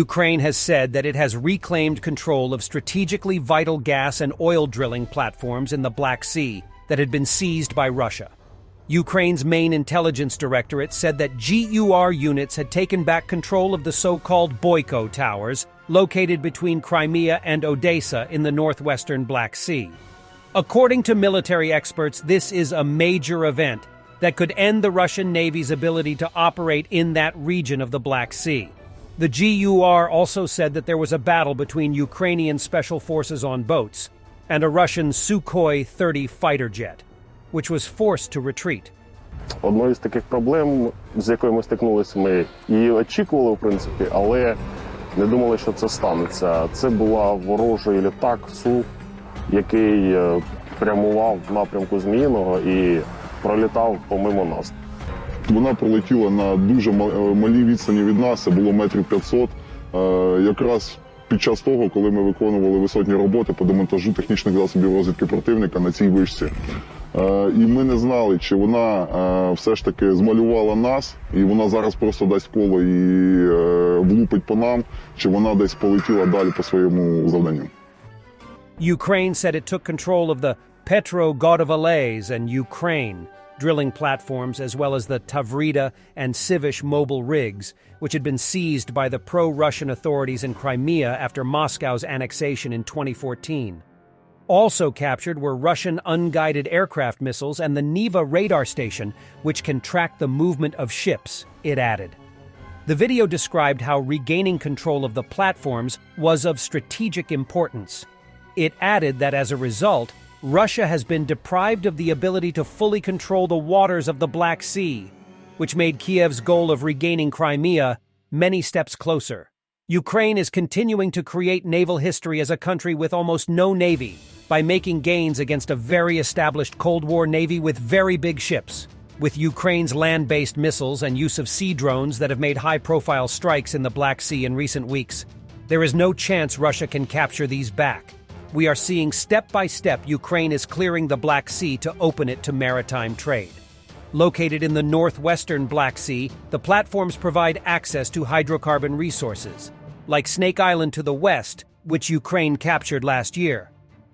Ukraine has said that it has reclaimed control of strategically vital gas and oil drilling platforms in the Black Sea that had been seized by Russia. Ukraine's main intelligence directorate said that GUR units had taken back control of the so-called Boyko towers, located between Crimea and Odessa in the northwestern Black Sea. According to military experts, this is a major event that could end the Russian Navy's ability to operate in that region of the Black Sea. The GUR also said that there was a battle between Ukrainian special forces on boats and a Russian Sukhoi 30 fighter jet, which was forced to retreat. Одною з таких проблем, з якою ми стикнулися, ми її очікували, в принципі, але не думали, що це станеться. Це була ворожий літак Су, який прямував в напрямку Зміїного і пролітав помимо нас. Вона пролетіла на дуже малій відстані від нас, це було метрів 500, якраз під час того, коли ми виконували висотні роботи по демонтажу технічних засобів розвідки противника на цій вишці. І ми не знали, чи вона все ж таки змалювала нас, і вона зараз просто дасть коло і влупить по нам, чи вона десь полетіла далі по своєму завданню. Ukraine said it took control of the Petro-Godovalets and Ukraine drilling platforms, as well as the Tavrida and Sivish mobile rigs, which had been seized by the pro-Russian authorities in Crimea after Moscow's annexation in 2014. Also captured were Russian unguided aircraft missiles and the Neva radar station, which can track the movement of ships, it added. The video described how regaining control of the platforms was of strategic importance. It added that as a result, Russia has been deprived of the ability to fully control the waters of the Black Sea, which made Kiev's goal of regaining Crimea many steps closer. Ukraine is continuing to create naval history as a country with almost no navy by making gains against a very established Cold War navy with very big ships. With Ukraine's land-based missiles and use of sea drones that have made high-profile strikes in the Black Sea in recent weeks, there is no chance Russia can capture these back. We are seeing step-by-step Ukraine is clearing the Black Sea to open it to maritime trade. Located in the northwestern Black Sea, the platforms provide access to hydrocarbon resources, like Snake Island to the west, which Ukraine captured last year.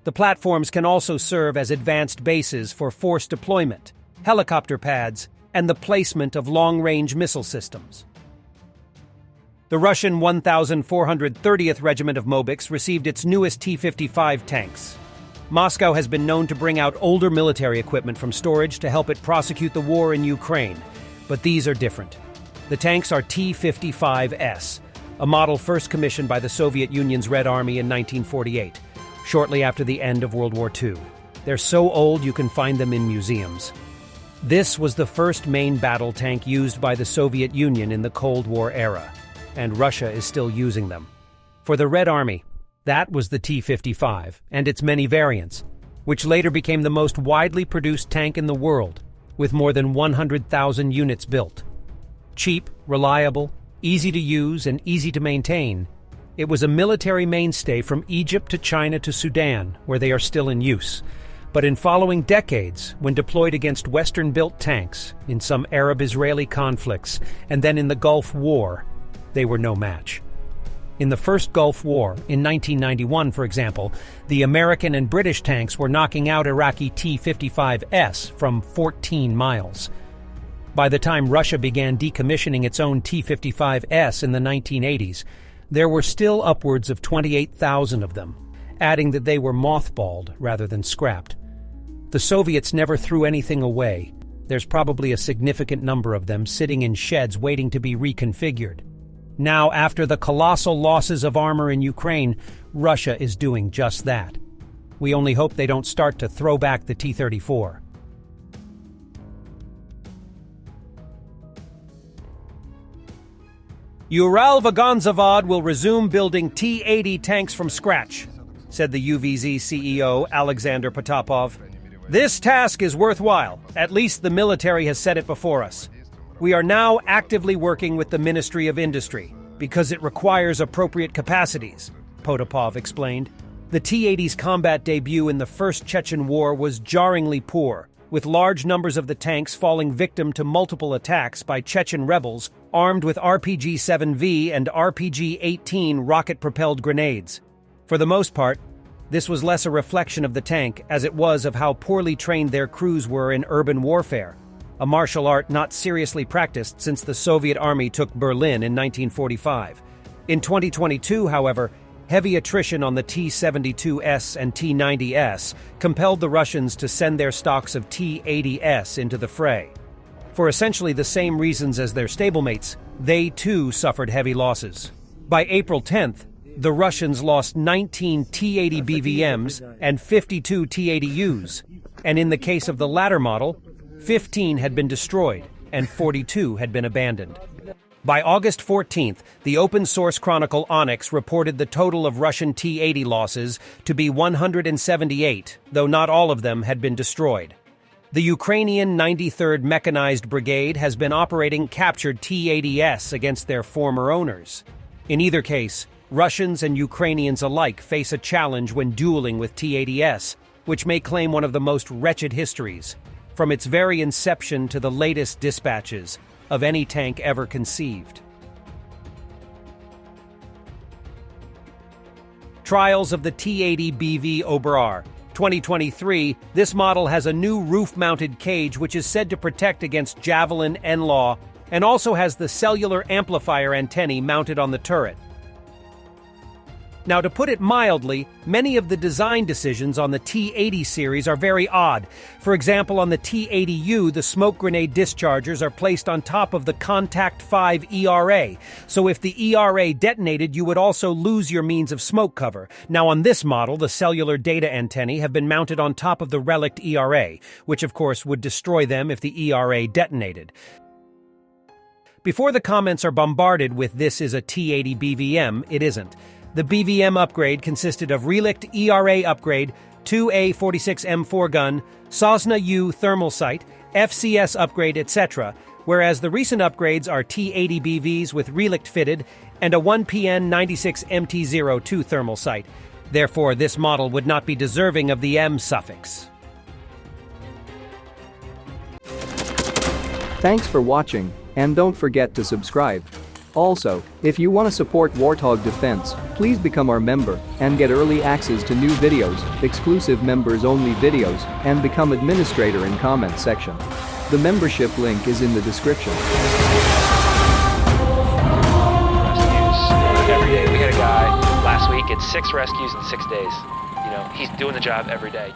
The platforms can also serve as advanced bases for force deployment, helicopter pads, and the placement of long-range missile systems. The Russian 1,430th Regiment of Mobiks received its newest T-55 tanks. Moscow has been known to bring out older military equipment from storage to help it prosecute the war in Ukraine, but these are different. The tanks are T-55S, a model first commissioned by the Soviet Union's Red Army in 1948, shortly after the end of World War II. They're so old you can find them in museums. This was the first main battle tank used by the Soviet Union in the Cold War era, and Russia is still using them. For the Red Army, that was the T-55 and its many variants, which later became the most widely produced tank in the world, with more than 100,000 units built. Cheap, reliable, easy to use, and easy to maintain, it was a military mainstay from Egypt to China to Sudan, where they are still in use. But in following decades, when deployed against Western-built tanks, in some Arab-Israeli conflicts, and then in the Gulf War, they were no match. In the first Gulf War, in 1991, for example, the American and British tanks were knocking out Iraqi T-55S from 14 miles. By the time Russia began decommissioning its own T-55S in the 1980s, there were still upwards of 28,000 of them, adding that they were mothballed rather than scrapped. The Soviets never threw anything away. There's probably a significant number of them sitting in sheds waiting to be reconfigured. Now, after the colossal losses of armor in Ukraine, Russia is doing just that. We only hope they don't start to throw back the T-34. Uralvagonzavod will resume building T-80 tanks from scratch, said the UVZ CEO Alexander Potapov. This task is worthwhile. At least the military has set it before us. We are now actively working with the Ministry of Industry, because it requires appropriate capacities, Potapov explained. The T-80's combat debut in the First Chechen War was jarringly poor, with large numbers of the tanks falling victim to multiple attacks by Chechen rebels armed with RPG-7V and RPG-18 rocket-propelled grenades. For the most part, this was less a reflection of the tank as it was of how poorly trained their crews were in urban warfare, a martial art not seriously practiced since the Soviet Army took Berlin in 1945. In 2022, however, heavy attrition on the T-72S and T-90S compelled the Russians to send their stocks of T-80S into the fray. For essentially the same reasons as their stablemates, they too suffered heavy losses. By April 10th, the Russians lost 19 T80 BVMs and 52 T80Us, and in the case of the latter model, 15 had been destroyed and 42 had been abandoned. By August 14th, the open-source chronicle Onyx reported the total of Russian T-80 losses to be 178, though not all of them had been destroyed. The Ukrainian 93rd Mechanized Brigade has been operating captured T-80S against their former owners. In either case, Russians and Ukrainians alike face a challenge when dueling with T-80S, which may claim one of the most wretched histories, from its very inception to the latest dispatches, of any tank ever conceived. Trials of the T80 BV Oberar. 2023, this model has a new roof-mounted cage which is said to protect against Javelin, NLAW, and also has the cellular amplifier antennae mounted on the turret. Now, to put it mildly, many of the design decisions on the T80 series are very odd. For example, on the T80U, the smoke grenade dischargers are placed on top of the Contact 5 ERA, so if the ERA detonated, you would also lose your means of smoke cover. Now, on this model, the cellular data antennae have been mounted on top of the relict ERA, which of course would destroy them if the ERA detonated. Before the comments are bombarded with "this is a T80 BVM," it isn't. The BVM upgrade consisted of Relict ERA upgrade, 2A46M4 gun, Sosna U thermal sight, FCS upgrade, etc., whereas the recent upgrades are T80 BVs with Relict fitted and a 1PN96MT02 thermal sight. Therefore, this model would not be deserving of the M suffix. Thanks for watching, and don't forget to subscribe. Also, if you want to support Warthog Defense, please become our member and get early access to new videos, exclusive members-only videos, and become administrator in comment section. The membership link is in the description. Rescues every day. We had a guy last week at 6 rescues in 6 days. You know, he's doing the job every day.